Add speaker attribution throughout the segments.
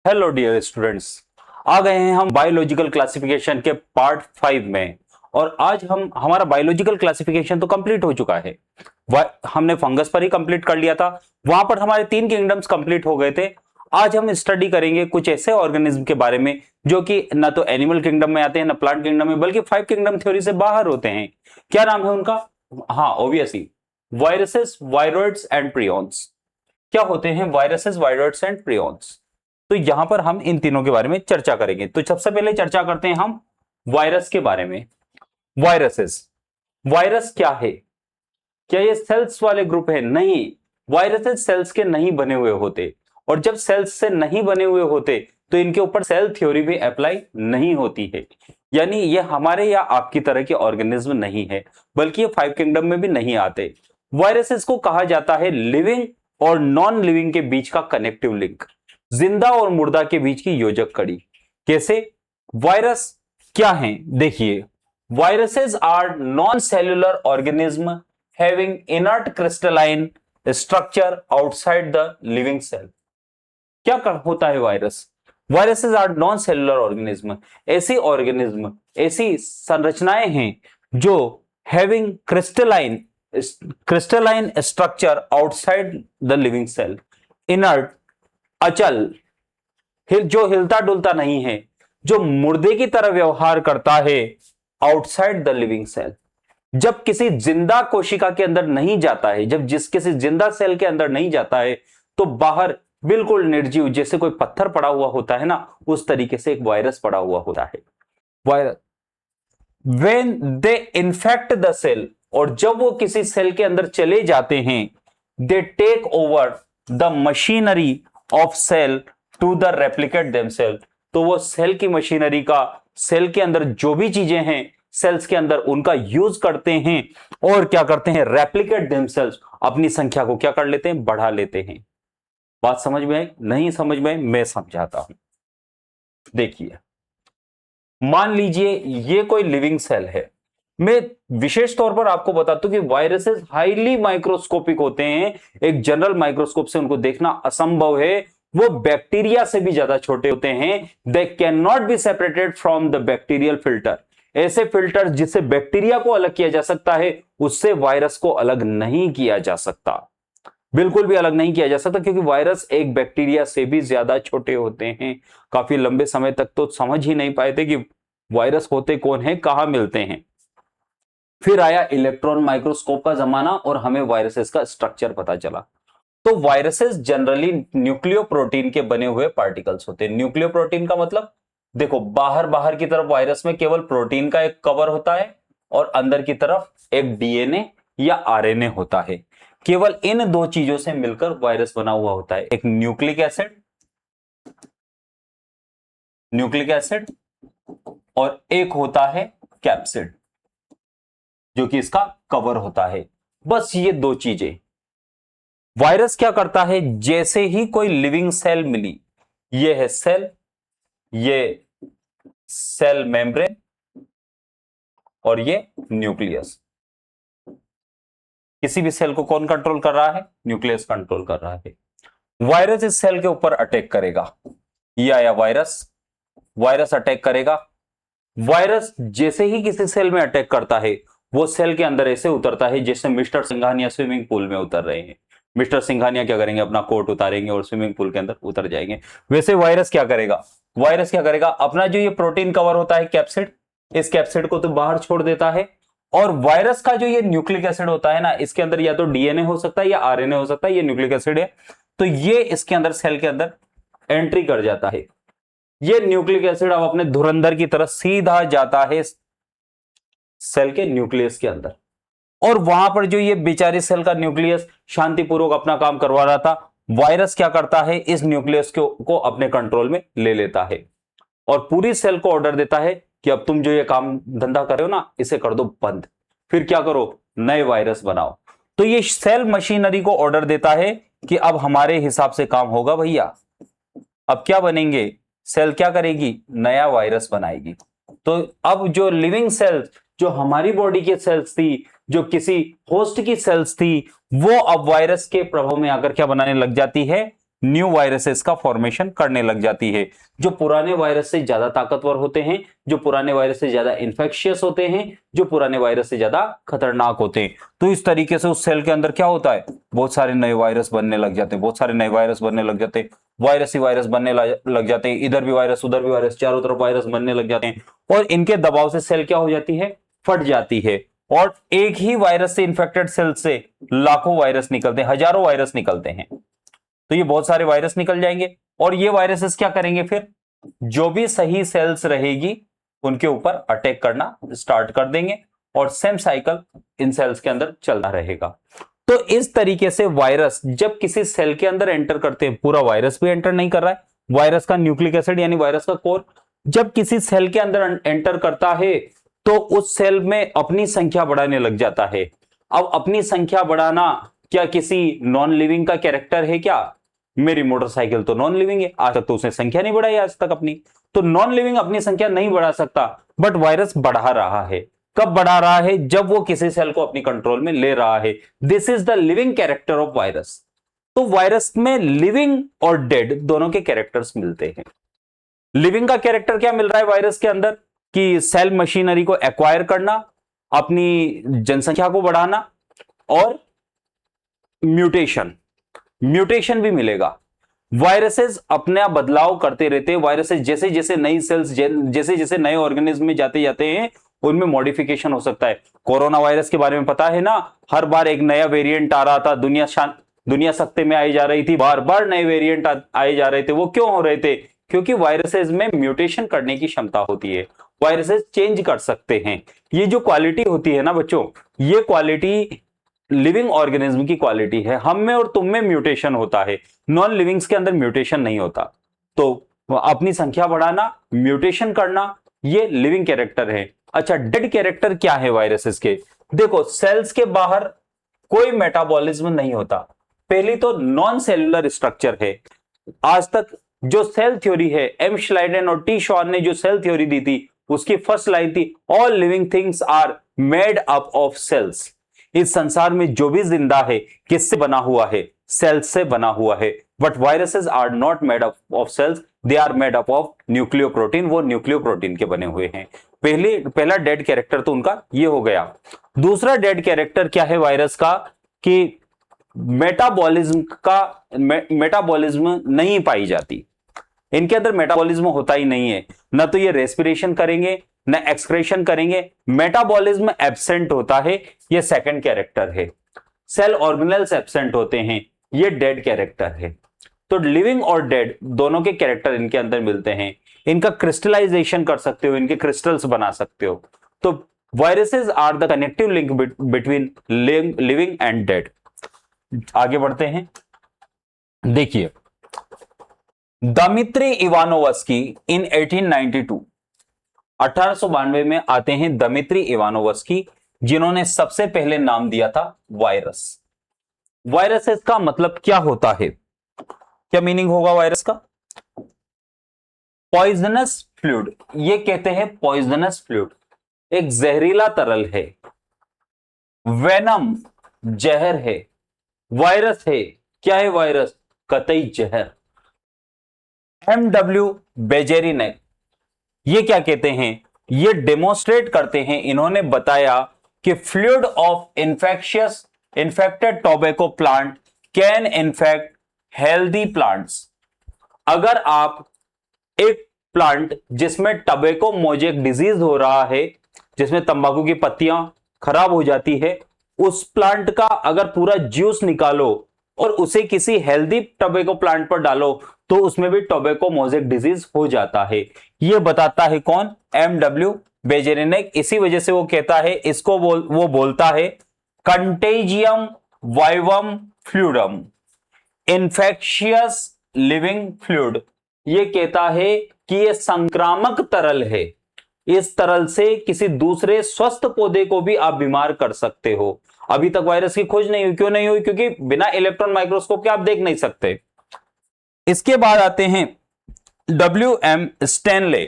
Speaker 1: Hello dear students, आ गए हैं हम बायोलॉजिकल क्लासिफिकेशन के पार्ट 5 में। और आज हम हमारा बायोलॉजिकल क्लासिफिकेशन तो कंप्लीट हो चुका है। हमने फंगस पर ही कंप्लीट कर लिया था, वहां पर हमारे 3 किंगडम्स कंप्लीट हो गए थे। आज हम स्टडी करेंगे कुछ ऐसे ऑर्गेनिज्म के बारे में जो कि न तो एनिमल किंगडम में आते हैं, न प्लांट किंगडम में, बल्कि 5 किंगडम थ्योरी से बाहर होते हैं। क्या नाम है उनका? हाँ, obviously viruses, viroids and prions. क्या होते हैं वायरसेस, वायरोइड्स एंड प्रियॉन्स? तो यहां पर हम इन तीनों के बारे में चर्चा करेंगे। तो सबसे पहले चर्चा करते हैं हम वायरस के बारे में। वायरसेस, वायरस क्या है? क्या ये सेल्स वाले ग्रुप है? नहीं, वायरसेस सेल्स के नहीं बने हुए होते। और जब सेल्स से नहीं बने हुए होते तो इनके ऊपर सेल थ्योरी भी अप्लाई नहीं होती है। यानी ये हमारे या आपकी तरह के ऑर्गेनिज्म नहीं है, बल्कि ये 5 किंगडम में भी नहीं आते। वायरसेस को कहा जाता है लिविंग और नॉन लिविंग के बीच का कनेक्टिव लिंक, जिंदा और मुर्दा के बीच की योजक कड़ी। कैसे? वायरस क्या है? देखिए, viruses are non cellular organism having inert crystalline structure outside the living cell. क्या होता है virus? Viruses are non cellular organism, ऐसी ऑर्गेनिज्म, ऐसी संरचनाएं हैं जो having crystalline crystalline structure outside the living cell. Inert, अचल, जो हिलता डुलता नहीं है, जो मुर्दे की तरह व्यवहार करता है आउटसाइड द लिविंग सेल। जब किसी जिंदा कोशिका के अंदर नहीं जाता है, जब किसी जिंदा सेल के अंदर नहीं जाता है, तो बाहर बिल्कुल निर्जीव, जैसे कोई पत्थर पड़ा हुआ होता है ना, उस तरीके से एक वायरस पड़ा हुआ होता है। Virus when they infect the cell, और जब वो किसी सेल के अंदर चले जाते हैं, they take over the machinery of cell to the replicate themselves. तो वो सेल की मशीनरी का, सेल के अंदर जो भी चीजें हैं सेल्स के अंदर, उनका यूज करते हैं और क्या करते हैं? रेप्लिकेट देमसेल्फ, अपनी संख्या को क्या कर लेते हैं? बढ़ा लेते हैं। बात समझ में आई? नहीं समझ में आई? मैं समझाता हूं। देखिए, मान लीजिए ये कोई लिविंग सेल है। मैं विशेष तौर पर आपको बताता हूं कि वायरसेस हाईली माइक्रोस्कोपिक होते हैं, एक जनरल माइक्रोस्कोप से उनको देखना असंभव है। वो बैक्टीरिया से भी ज्यादा छोटे होते हैं। They can not be separated from the bacterial filter. ऐसे फिल्टर जिससे बैक्टीरिया को अलग किया जा सकता है, उससे वायरस को अलग नहीं किया जा सकता, बिल्कुल भी अलग नहीं किया जा सकता, क्योंकि वायरस एक बैक्टीरिया से भी ज्यादा छोटे होते हैं। काफी लंबे समय तक तो समझ ही नहीं पाए थे कि वायरस होते कौन है, कहां मिलते हैं। फिर आया इलेक्ट्रॉन माइक्रोस्कोप का जमाना और हमें वायरसेस का स्ट्रक्चर पता चला। तो वायरसेस जनरली न्यूक्लियो प्रोटीन के बने हुए पार्टिकल्स होते हैं। न्यूक्लियो प्रोटीन का मतलब, देखो, बाहर बाहर की तरफ वायरस में केवल प्रोटीन का एक कवर होता है और अंदर की तरफ एक डीएनए या आरएनए होता है। केवल इन दो चीजों से मिलकर वायरस बना हुआ होता है, एक न्यूक्लिक एसिड, न्यूक्लिक एसिड, और एक होता है कैप्सिड, जो कि इसका कवर होता है। बस ये दो चीजें। वायरस क्या करता है? जैसे ही कोई लिविंग सेल मिली, ये है सेल, ये सेल मेम्ब्रेन, और ये न्यूक्लियस। किसी भी सेल को कौन कंट्रोल कर रहा है? न्यूक्लियस कंट्रोल कर रहा है। वायरस इस सेल के ऊपर अटैक करेगा। ये आया वायरस, वायरस अटैक करेगा। वायरस जैसे ही किसी सेल में अटैक करता है, वो सेल के अंदर ऐसे उतरता है जैसे मिस्टर सिंघानिया स्विमिंग पूल में उतर रहे हैं। मिस्टर सिंघानिया क्या करेंगे? अपना कोट उतारेंगे और स्विमिंग पूल के अंदर उतर जाएंगे। वैसे वायरस क्या करेगा? वायरस क्या करेगा? अपना जो ये प्रोटीन कवर होता है कैप्सिड, इस कैप्सिड को तो बाहर छोड़ देता है। और वायरस का जो ये न्यूक्लिक एसिड होता है ना, इसके अंदर या तो डीएनए हो सकता है या आरएनए हो सकता है, ये न्यूक्लिक एसिड है। तो ये इसके अंदर, सेल के अंदर एंट्री कर जाता है। ये न्यूक्लिक एसिड अब अपने धुरंधर की तरह सीधा जाता है सेल के न्यूक्लियस के अंदर। और वहां पर जो ये बेचारी सेल का न्यूक्लियस शांतिपूर्वक अपना काम करवा रहा था, वायरस क्या करता है? इस न्यूक्लियस को अपने कंट्रोल में ले लेता है और पूरी सेल को ऑर्डर देता है कि अब तुम जो ये काम धंधा कर रहे हो ना, इसे कर दो बंद। फिर क्या करो? नए वायरस बनाओ। तो ये सेल मशीनरी को ऑर्डर देता है कि अब हमारे हिसाब से काम होगा भैया। अब क्या बनेंगे? सेल क्या करेगी? नया वायरस बनाएगी। तो अब जो लिविंग सेल्स, जो हमारी बॉडी की सेल्स थी, जो किसी होस्ट की सेल्स थी, वो अब वायरस के प्रभाव में आकर क्या बनाने लग जाती है? न्यू वायरसेस का फॉर्मेशन करने लग जाती है, जो पुराने वायरस से ज्यादा ताकतवर होते हैं, जो पुराने वायरस से ज्यादा इंफेक्शियस होते हैं, जो पुराने वायरस से ज्यादा खतरनाक होते हैं। तो इस तरीके से उस सेल के अंदर क्या होता है, बहुत सारे नए वायरस बनने लग जाते हैं, बहुत सारे नए वायरस बनने लग जाते हैं, वायरस ही वायरस बनने लग जाते हैं, इधर भी वायरस उधर भी वायरस, चारों तरफ वायरस बनने लग जाते हैं, और इनके दबाव से सेल क्या हो जाती है, फट जाती है। और एक ही वायरस से इंफेक्टेड सेल से लाखों वायरस निकलते हैं, हजारों वायरस निकलते हैं। तो ये बहुत सारे वायरस निकल जाएंगे, और ये वायरसेस क्या करेंगे, फिर जो भी सही सेल्स रहेगी उनके ऊपर अटैक करना स्टार्ट कर देंगे, और सेम साइकिल इन सेल्स के अंदर चलता रहेगा। तो इस तरीके से वायरस जब किसी सेल के अंदर एंटर करते हैं, पूरा वायरस भी एंटर नहीं कर रहा है, वायरस का न्यूक्लिक एसिड यानी वायरस का कोर जब किसी सेल के अंदर एंटर करता है तो उस सेल में अपनी संख्या बढ़ाने लग जाता है। अब अपनी संख्या बढ़ाना क्या किसी नॉन लिविंग का कैरेक्टर है क्या? मेरी मोटरसाइकिल तो नॉन लिविंग है, आज तक तो उसने संख्या नहीं बढ़ाई आज तक अपनी। तो नॉन लिविंग अपनी संख्या नहीं बढ़ा सकता, बट वायरस बढ़ा रहा है। कब बढ़ा रहा है? जब वो किसी सेल को अपनी कंट्रोल में ले रहा है। This is the living character of virus. तो वायरस में लिविंग और डेड दोनों के कैरेक्टर्स मिलते हैं। लिविंग का कैरेक्टर क्या मिल रहा है वायरस के अंदर, कि सेल मशीनरी को एक्वायर करना, अपनी जनसंख्या को बढ़ाना, और म्यूटेशन भी मिलेगा। वायरसेस अपने आप बदलाव करते रहते हैं। वायरसेस जैसे जैसे नई सेल्स, जैसे जैसे नए ऑर्गेनिज्म में जाते जाते हैं, उनमें मॉडिफिकेशन हो सकता है। कोरोना वायरस के बारे में पता है ना, हर बार एक नया वेरिएंट आ रहा था, दुनिया सख्ते में आई जा रही थी, बार बार नए वेरिएंट आए जा रहे थे। वो क्यों हो रहे थे? क्योंकि वायरसेस में म्यूटेशन करने की क्षमता होती है, वायरसेस चेंज कर सकते हैं। ये जो क्वालिटी होती है ना बच्चों, ये क्वालिटी लिविंग ऑर्गेनिज्म की क्वालिटी है। हम में और तुम में म्यूटेशन होता है, नॉन लिविंग्स के अंदर म्यूटेशन नहीं होता। तो अपनी संख्या बढ़ाना, म्यूटेशन करना, ये लिविंग कैरेक्टर है। अच्छा, डेड कैरेक्टर क्या है वायरसेस के? देखो, सेल्स के बाहर कोई मेटाबॉलिज्म नहीं होता। पहली तो नॉन सेलुलर स्ट्रक्चर है। आज तक जो सेल थ्योरी है, एम श्लाइडेन और टी शॉर ने जो सेल थ्योरी दी थी, उसकी फर्स्ट लाइन थी, all living things are made up of cells. इस संसार में जो भी जिंदा है किससे बना हुआ है? सेल्स से बना हुआ है। But viruses are not made up of cells, they are made up of nucleoprotein. वो न्यूक्लियोप्रोटीन के बने हुए हैं। पहला डेड कैरेक्टर तो उनका ये हो गया। दूसरा डेड कैरेक्टर क्या है वायरस का, कि मेटाबॉलिज्म नहीं पाई जाती। इनके अंदर मेटाबॉलिज्म होता ही नहीं है। ना तो ये रेस्पिरेशन करेंगे, ना एक्सक्रेशन करेंगे। मेटाबॉलिज्म एब्सेंट होता है, ये सेकंड कैरेक्टर है। सेल ऑर्गेनेल्स एब्सेंट होते हैं, ये डेड कैरेक्टर है। तो लिविंग और डेड दोनों के कैरेक्टर इनके अंदर मिलते हैं। इनका क्रिस्टलाइजेशन कर सकते हो, इनके क्रिस्टल्स बना सकते हो। तो viruses are the connective link between living and dead. आगे बढ़ते हैं। देखिए, दमित्री इवानोवस्की इन 1892, 1892 में आते हैं दमित्री इवानोवस्की, जिन्होंने सबसे पहले नाम दिया था वायरस। वायरसेस का मतलब क्या होता है? क्या मीनिंग होगा वायरस का? पॉइजनस फ्लूइड, ये कहते हैं पॉइजनस फ्लूइड, एक जहरीला तरल है। वेनम, जहर है। वायरस है, क्या है वायरस? कतई जहर। एमडब्ल्यू बेजेरिनेक, ये क्या कहते हैं? ये डेमोन्स्ट्रेट करते हैं, इन्होंने बताया कि fluid of infected tobacco plant can infect healthy plants. अगर आप एक प्लांट जिसमें टोबैको मोजेक डिजीज हो रहा है, जिसमें तंबाकू की पत्तियां खराब हो जाती है, उस प्लांट का अगर पूरा जूस निकालो और उसे किसी हेल्दी टोबैको प्लांट पर डालो, तो उसमें भी टोबैको मोजेक डिजीज हो जाता है। यह बताता है कौन? एमडब्ल्यू बेजेरिनेक। इसी वजह से वो कहता है, वो बोलता है contagium vivum fluidum, infectious living fluid. ये कहता है कि यह संक्रामक तरल है। इस तरल से किसी दूसरे स्वस्थ पौधे को भी आप बीमार कर सकते हो। अभी तक वायरस की खोज नहीं हुई। क्यों नहीं हुई? क्योंकि बिना इलेक्ट्रॉन माइक्रोस्कोप के आप देख नहीं सकते। इसके बाद आते हैं डब्ल्यू.एम. स्टैनले।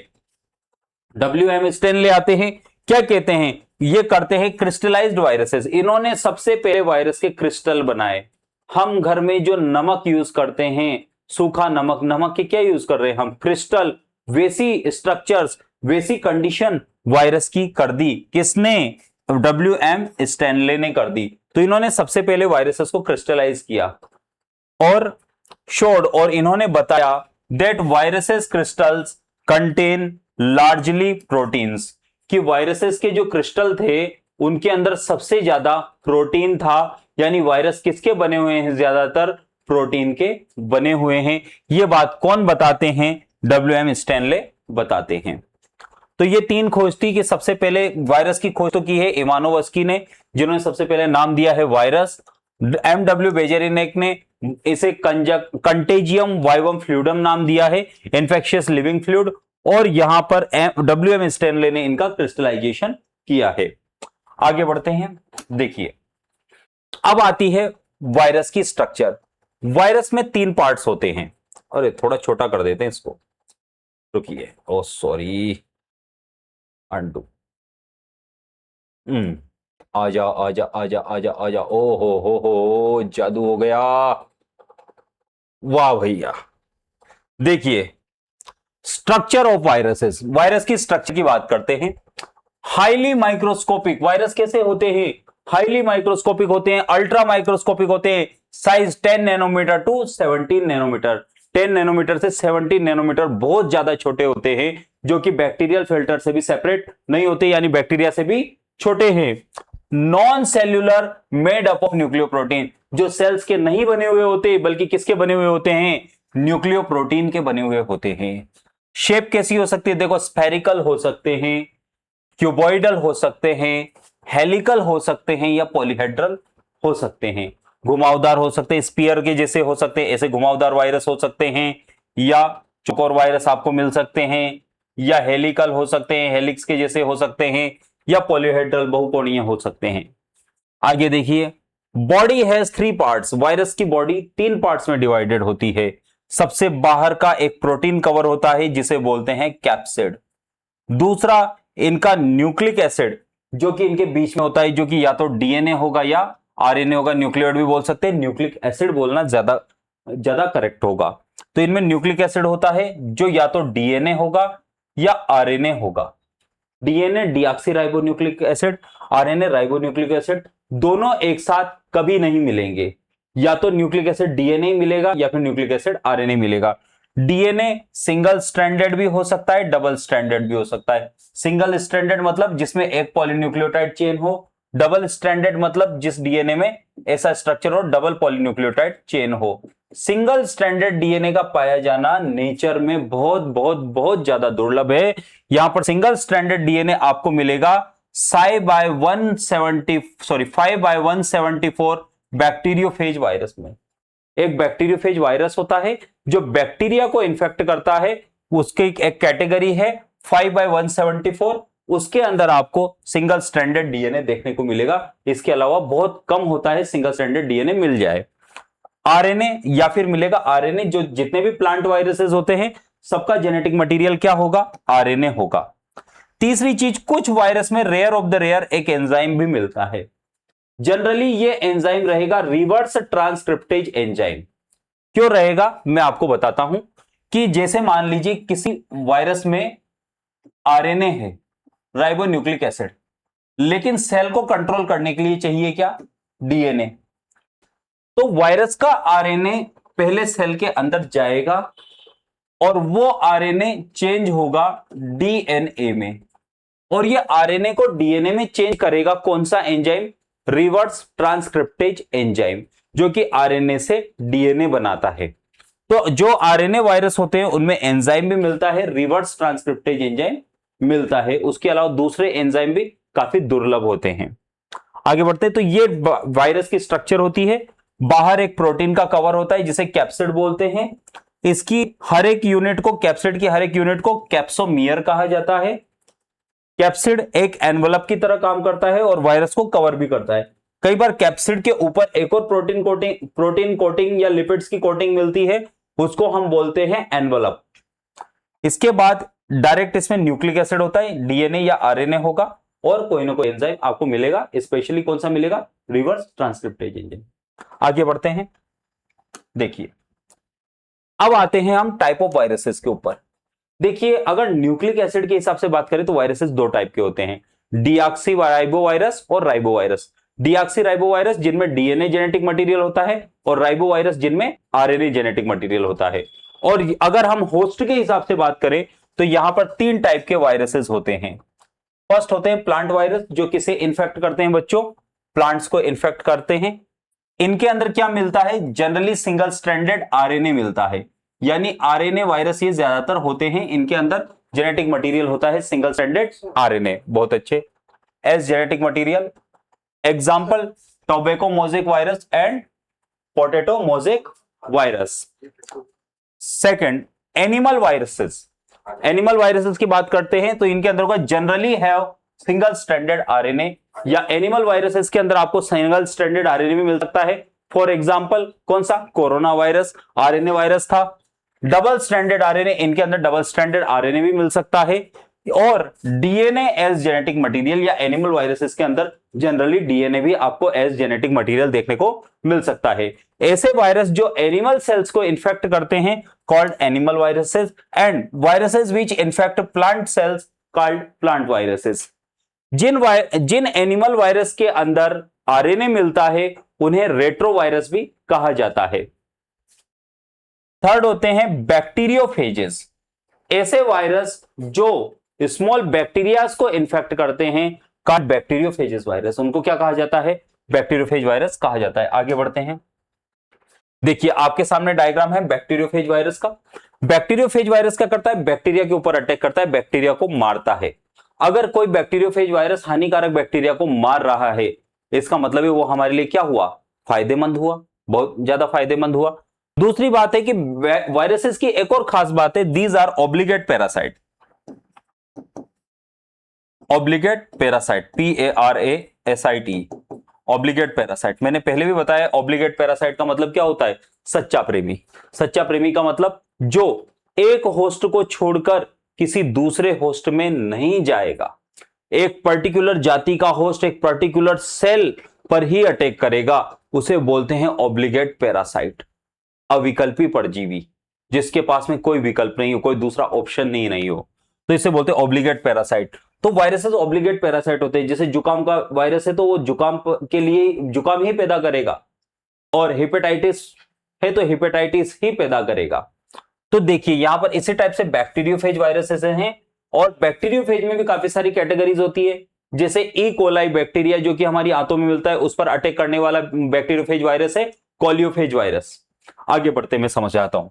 Speaker 1: डब्ल्यू.एम. स्टैनले आते हैं, क्या कहते हैं? ये करते हैं क्रिस्टलाइज्ड वायरसेस। इन्होंने सबसे पहले वायरस के क्रिस्टल बनाए। हम घर में जो नमक यूज करते हैं, सूखा नमक, नमक के क्या यूज कर रहे हैं हम, क्रिस्टल, वैसी स्ट्रक्चर्स, वैसी कंडीशन वायरस की कर दी। किसने, WM स्टैनले ने कर दी। तो इन्होंने सबसे पहले वायरसेस को क्रिस्टलाइज किया और शोड, और इन्होंने बताया that viruses crystals contain largely proteins, कि वायरसेस के जो क्रिस्टल थे उनके अंदर सबसे ज्यादा प्रोटीन था। यानी वायरस किसके बने हुए हैं, ज्यादातर प्रोटीन के बने हुए हैं। यह बात कौन बताते हैं, WM स्टैनले बताते हैं। तो ये तीन खोज थी कि सबसे पहले वायरस की खोज तो की है इवानोवस्की ने, जिन्होंने सबसे पहले नाम दिया है वायरस। MW बेजेरिनेक ने इसे कंटेजियम वाइवम फ्लूइडम नाम दिया है, इन्फेक्शियस लिविंग फ्लूइड। और यहां पर WM स्टैनले ने इनका क्रिस्टलाइजेशन किया है। आगे बढ़ते हैं, देखिए अब आती है वायरस की स्ट्रक्चर। वायरस में तीन पार्ट्स होते हैं। अरे थोड़ा छोटा कर देते हैं इसको, रुकिए, ओ सॉरी, अंडू। आजा आजा आजा आजा आजा, ओ हो, जादू हो गया, वाह भैया। देखिए स्ट्रक्चर ऑफ वायरसेस, वायरस की स्ट्रक्चर की बात करते हैं। हाईली माइक्रोस्कोपिक वायरस कैसे होते हैं, हाईली माइक्रोस्कोपिक होते हैं, अल्ट्रा माइक्रोस्कोपिक होते हैं। Size 10 nanometer to 17 nanometer, 10 nanometer से 17 नैनोमीटर, बहुत ज्यादा छोटे होते हैं, जो कि बैक्टीरियल फिल्टर से भी सेपरेट नहीं होते, यानी बैक्टीरिया से भी छोटे हैं। Non cellular, made up of nucleoprotein, जो सेल्स के नहीं बने हुए होते बल्कि किसके बने हुए होते हैं, न्यूक्लियोप्रोटीन के बने हुए होते हैं। शेप कैसी हो सकती है, देखो स्फेरिकल हो सकते हैं, क्यूबॉइडल हो सकते हैं, हेलिकल हो सकते हैं, या पॉलीहेड्रल हो सकते हैं। घुमावदार हो सकते हैं, स्पीयर के जैसे हो सकते हैं, ऐसे घुमावदार वायरस हो सकते हैं, या चौकोर वायरस आपको मिल सकते हैं, या हेलिकल हो सकते हैं, हेलिक्स के जैसे हो सकते हैं, या पॉलीहेड्रल बहुकोणीय हो सकते हैं। आगे देखिए, बॉडी हैज 3 पार्ट्स, वायरस की बॉडी 3 पार्ट्स में डिवाइडेड होती है। सबसे बाहर का एक प्रोटीन कवर होता है जिसे बोलते हैं कैप्सिड। दूसरा इनका न्यूक्लिक एसिड, जो कि इनके बीच में होता है, जो कि या तो डीएनए होगा या आरएनए होगा, न्यूक्लियोइड भी बोल सकते हैं, न्यूक्लिक एसिड बोलना ज्यादा ज्यादा करेक्ट होगा। तो इनमें न्यूक्लिक एसिड होता है जो या तो डीएनए होगा या आरएनए होगा। DNA deoxyribonucleic acid, RNA ribonucleic acid, दोनों एक साथ कभी नहीं मिलेंगे। या तो न्यूक्लिक एसिड डीएनए मिलेगा या फिर न्यूक्लिक एसिड आरएनए मिलेगा। डीएनए सिंगल स्ट्रैंडेड भी हो सकता है, डबल स्ट्रैंडेड भी हो सकता है। सिंगल स्ट्रैंडेड मतलब जिसमें एक पॉलीन्यूक्लियोटाइड चेन हो, डबल स्ट्रैंडेड मतलब जिस डीएनए में ऐसा स्ट्रक्चर हो, डबल पॉलीन्यूक्लियोटाइड चेन हो। सिंगल स्ट्रैंडेड डीएनए का पाया जाना नेचर में बहुत बहुत बहुत ज्यादा दुर्लभ है। यहां पर सिंगल स्ट्रैंडेड डीएनए आपको मिलेगा 5/174 बैक्टीरियोफेज वायरस में। एक बैक्टीरियोफेज वायरस होता है जो बैक्टीरिया को इन्फेक्ट करता है, उसकी एक कैटेगरी है 5/174, उसके अंदर आपको सिंगल स्ट्रैंडेड डीएनए देखने को मिलेगा। इसके अलावा बहुत कम होता है सिंगल स्ट्रैंडेड डीएनए मिल जाए। आरएनए या फिर मिलेगा आरएनए, जो जितने भी प्लांट वायरसेस होते हैं सबका जेनेटिक मटेरियल क्या होगा, आरएनए होगा। तीसरी चीज, कुछ वायरस में रेयर ऑफ द रेयर एक एंजाइम भी मिलता है। जनरली ये एंजाइम रहेगा रिवर्स ट्रांसक्रिप्टेज एंजाइम। क्यों रहेगा मैं आपको बताता हूं, कि जैसे मान लीजिए किसी वायरस में आरएनए है, राइबोन्यूक्लिक एसिड, लेकिन सेल को कंट्रोल करने के लिए चाहिए क्या, डीएनए। तो वायरस का आरएनए पहले सेल के अंदर जाएगा और वो आरएनए चेंज होगा डीएनए में, और ये आरएनए को डीएनए में चेंज करेगा कौन सा एंजाइम, रिवर्स ट्रांसक्रिप्टेज एंजाइम, जो कि आरएनए से डीएनए बनाता है। तो जो आरएनए वायरस होते हैं उनमें एंजाइम भी मिलता है, रिवर्स ट्रांसक्रिप्टेज एंजाइम मिलता है। उसके अलावा दूसरे एंजाइम भी काफी दुर्लभ होते हैं। आगे बढ़ते हैं, तो ये वायरस की स्ट्रक्चर होती है। बाहर एक प्रोटीन का कवर होता है जिसे कैप्सिड बोलते हैं। इसकी हर एक यूनिट को, कैप्सिड की हर एक यूनिट को कैप्सोमियर कहा जाता है। कैप्सिड एक एनवलप की तरह काम करता है और वायरस को कवर भी करता है। कई बार कैप्सिड के ऊपर एक और प्रोटीन कोटिंग या लिपिड्स की कोटिंग मिलती है, उसको हम बोलते हैं एनवलप। इसके बाद डायरेक्ट इसमें न्यूक्लिक एसिड होता है, डीएनए या आरएनए होगा, और कोई ना कोई एंजाइम आपको मिलेगा। स्पेशली कौन सा मिलेगा, रिवर्स ट्रांसक्रिप्टेज एंजाइम। आगे बढ़ते हैं, देखिए अब आते हैं हम टाइप ऑफ वायरसेस के ऊपर। देखिए, अगर न्यूक्लिक एसिड के हिसाब से बात करें तो वायरसेस दो टाइप के होते हैं, डीऑक्सी राइबो वायरस और ribo virus. Deoxy ribo virus जिनमें डीएनए जेनेटिक मटेरियल होता है, और राइबो वायरस जिनमें आरएनए जेनेटिक मटेरियल होता है। और अगर हम होस्ट के हिसाब से बात करें तो यहां पर तीन टाइप के वायरसेस होते हैं। फर्स्ट होते हैं प्लांट वायरस, जो किसे इन्फेक्ट करते हैं बच्चों, प्लांट्स को इन्फेक्ट करते हैं। इनके अंदर क्या मिलता है, जनरली सिंगल स्ट्रैंडेड आरएनए मिलता है, यानी आरएनए वायरस ये ज्यादातर होते हैं, इनके अंदर जेनेटिक मटेरियल होता है सिंगल स्ट्रैंडेड आरएनए। बहुत अच्छे, S genetic material. Example tobacco mosaic virus and potato mosaic virus. Second, animal viruses. Animal viruses की बात करते हैं तो इनके अंदर का generally have single stranded RNA, या एनिमल वायरसेस के अंदर आपको सिंगल स्ट्रैंडेड आरएनए भी मिल सकता है। फॉर एग्जांपल कौन सा, कोरोना वायरस आरएनए वायरस था। डबल स्ट्रैंडेड आरएनए, इनके अंदर डबल स्ट्रैंडेड आरएनए भी मिल सकता है। और डीएनए एज जेनेटिक मटेरियल, या एनिमल वायरसेस के अंदर जनरली डीएनए भी आपको एज जेनेटिक मटेरियल देखने को मिल सकता है। ऐसे वायरस जो एनिमल सेल्स को इन्फेक्ट करते हैं called animal viruses, and viruses which infect plant cells called plant viruses. जिन एनिमल वायरस के अंदर आरएनए मिलता है उन्हें रेट्रोवायरस भी कहा जाता है। थर्ड होते हैं बैक्टीरियोफेजेस। ऐसे वायरस जो स्मॉल बैक्टीरियाज को इन्फेक्ट करते हैं का बैक्टीरियोफेजेस वायरस, उनको क्या कहा जाता है, बैक्टीरियोफेज वायरस कहा जाता है। आगे बढ़ते हैं। देखिए आपके सामने डायग्राम है बैक्टीरियोफेज वायरस का। बैक्टीरियोफेज वायरस क्या करता है, बैक्टीरिया के ऊपर अटैक करता है, बैक्टीरिया को मारता है। अगर कोई बैक्टीरियोफेज वायरस हानिकारक बैक्टीरिया को मार रहा है, इसका मतलब है वो हमारे लिए क्या हुआ, फायदेमंद हुआ, बहुत ज्यादा फायदेमंद हुआ। दूसरी बात है कि वायरसेस की एक और खास बात है, these are obligate parasite. Obligate parasite, PARASIT, obligate parasite. मैंने पहले भी बताया ऑब्लिगेट पैरासाइट का मतलब क्या होता है, सच्चा प्रेमी। सच्चा प्रेमी का मतलब जो एक होस्ट को छोड़कर किसी दूसरे होस्ट में नहीं जाएगा, एक पर्टिकुलर जाति का होस्ट एक पर्टिकुलर सेल पर ही अटैक करेगा, उसे बोलते हैं ऑब्लिगेट पैरासाइट, अविकल्पी परजीवी, जिसके पास में कोई विकल्प नहीं हो, कोई दूसरा ऑप्शन नहीं हो, तो इसे बोलते हैं ऑब्लिगेट पैरासाइट। तो वायरसेस ऑब्लिगेट पैरासाइट होते हैं। जैसे जुकाम का वायरस है तो वो जुकाम के लिए जुकाम ही पैदा करेगा, और हेपेटाइटिस है तो हेपेटाइटिस ही पैदा करेगा। तो देखिए यहां पर इसी टाइप से बैक्टीरियोफेज वायरसेस हैं, और बैक्टीरियोफेज में भी काफी सारी कैटेगरीज होती है। जैसे ई कोलाई बैक्टीरिया जो कि हमारी आंतों में मिलता है, उस पर अटैक करने वाला बैक्टीरियोफेज वायरस है कोलियोफेज वायरस। आगे बढ़ते मैं समझ आता हूं।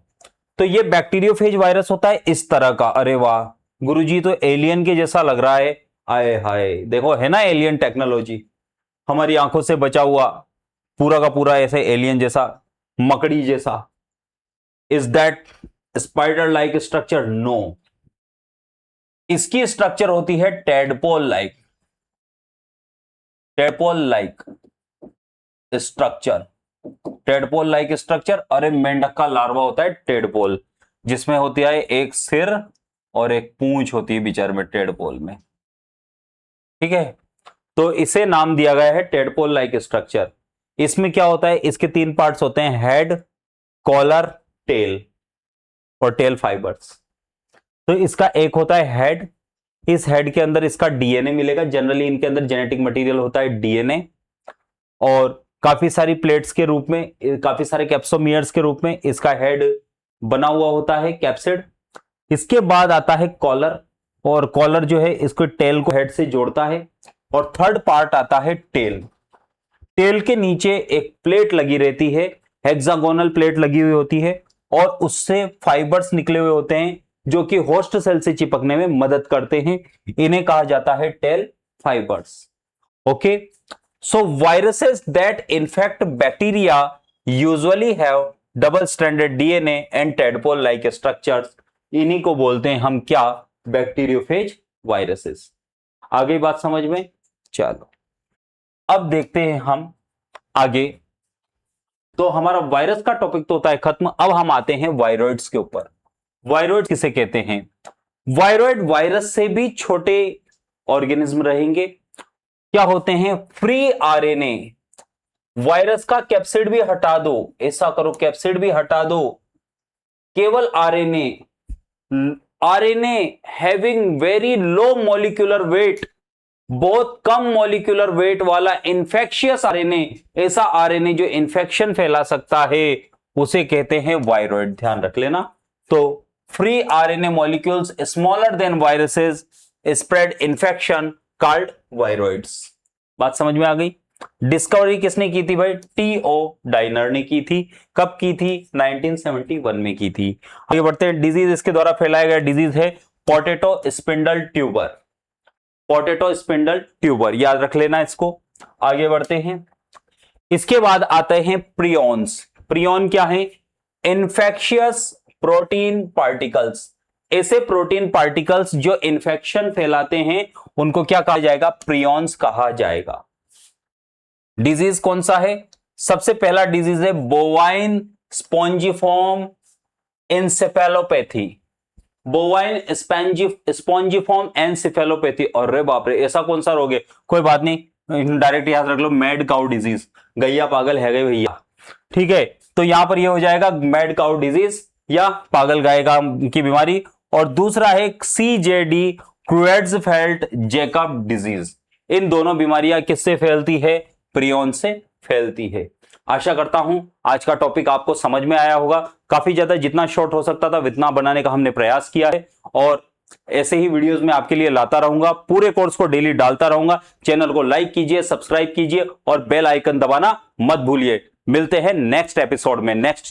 Speaker 1: तो ये बैक्टीरियोफेज वायरस होता है इस तरह का। अरे वाह गुरुजी, तो एलियन के जैसा लग रहा है। आए हाय, देखो है ना एलियन टेक्नोलॉजी, हमारी आंखों से बचा हुआ पूरा का पूरा ऐसे एलियन जैसा, मकड़ी जैसा। Is that spider like structure? No, इसकी स्ट्रक्चर होती है tadpole like, tadpole like structure, tadpole like structure. अरे मेंढक का लार्वा होता है टेडपोल, जिसमें होती है एक सिर और एक पूंछ होती है बीच में टेडपोल में, ठीक है। तो इसे नाम दिया गया है टेडपोल लाइक स्ट्रक्चर। इसमें क्या होता है, इसके तीन पार्ट्स होते हैं, हेड, कॉलर, टेल, और टेल फाइबर्स। तो इसका एक होता है हेड, इस हेड के अंदर इसका डीएनए मिलेगा, जनरली इनके अंदर जेनेटिक मटेरियल होता है डीएनए, और काफी सारी प्लेट्स के रूप में, काफी सारे कैप्सोमियर्स के रूप में इसका हेड बना हुआ होता है, कैप्सिड। इसके बाद आता है कॉलर, और कॉलर जो है इसको टेल को हेड से जोड़ता है। और थर्ड पार्ट आता है टेल। टेल के नीचे एक प्लेट लगी रहती है, हेक्सागोनल प्लेट लगी हुई होती है, और उससे फाइबर्स निकले हुए होते हैं जो कि होस्ट सेल से चिपकने में मदद करते हैं। इन्हें कहा जाता है tell fibres. Okay, so viruses that infect bacteria usually have double stranded DNA and tadpole like structures. इन्हीं को बोलते हैं हम क्या, बैक्टीरियोफेज वायरसेस। आगे बात समझ में? चलो अब देखते हैं हम आगे। तो हमारा वायरस का टॉपिक तो होता है खत्म। अब हम आते हैं वायरॉइड्स के ऊपर। वायरॉइड किसे कहते हैं? वायरॉइड वायरस से भी छोटे ऑर्गेनिज्म रहेंगे। क्या होते हैं? Free RNA. वायरस का कैप्सिड भी हटा दो, ऐसा करो कैप्सिड भी हटा दो, केवल RNA, RNA having very low molecular weight, बहुत कम मॉलिक्यूलर वेट वाला इन्फेक्शियस आरएनए, ऐसा आरएनए जो इन्फेक्शन फैला सकता है उसे कहते हैं वायरॉइड। ध्यान रख लेना। तो free RNA molecules smaller than viruses spread infection called viroids. बात समझ में आ गई। डिस्कवरी किसने की थी भाई? टी.ओ. डाइनर ने की थी। कब की थी? 1971 में की थी। आगे बढ़ते हैं। डिजीज इसके द्वारा फैलाया गया डिजीज है potato spindle tuber. Potato spindle tuber याद रख लेना इसको। आगे बढ़ते हैं। इसके बाद आते हैं प्रियॉन्स। प्रियॉन क्या है? Infectious protein particles. ऐसे प्रोटीन पार्टिकल्स जो इन्फेक्शन फैलाते हैं उनको क्या कहा जाएगा? प्रियॉन्स कहा जाएगा। डिजीज कौन सा है? सबसे पहला डिजीज है bovine spongiform encephalopathy. Bovine spongiform encephalopathy. और रे बाप रे, ऐसा कौन सा रोग है? कोई बात नहीं, डायरेक्ट याद रख लो, मैड काउ डिजीज। गैया पागल है गए भैया, ठीक है। तो यहां पर यह हो जाएगा मैड काउ डिजीज या पागल गाय की बीमारी। और दूसरा है सीजेडी क्रुएट्ज़फेल्ड जैकब डिजीज। इन दोनों बीमारियां किससे फैलती है? प्रियॉन से फैलती है। आशा करता हूं आज का टॉपिक आपको समझ में आया होगा। काफी ज्यादा जितना शॉर्ट हो सकता था उतना बनाने का हमने प्रयास किया है और ऐसे ही वीडियोस में आपके लिए लाता रहूंगा। पूरे कोर्स को डेली डालता रहूंगा। चैनल को लाइक कीजिए, सब्सक्राइब कीजिए और बेल आइकन दबाना मत भूलिए। मिलते हैं नेक्स्ट एपिसोड में, नेक्स्ट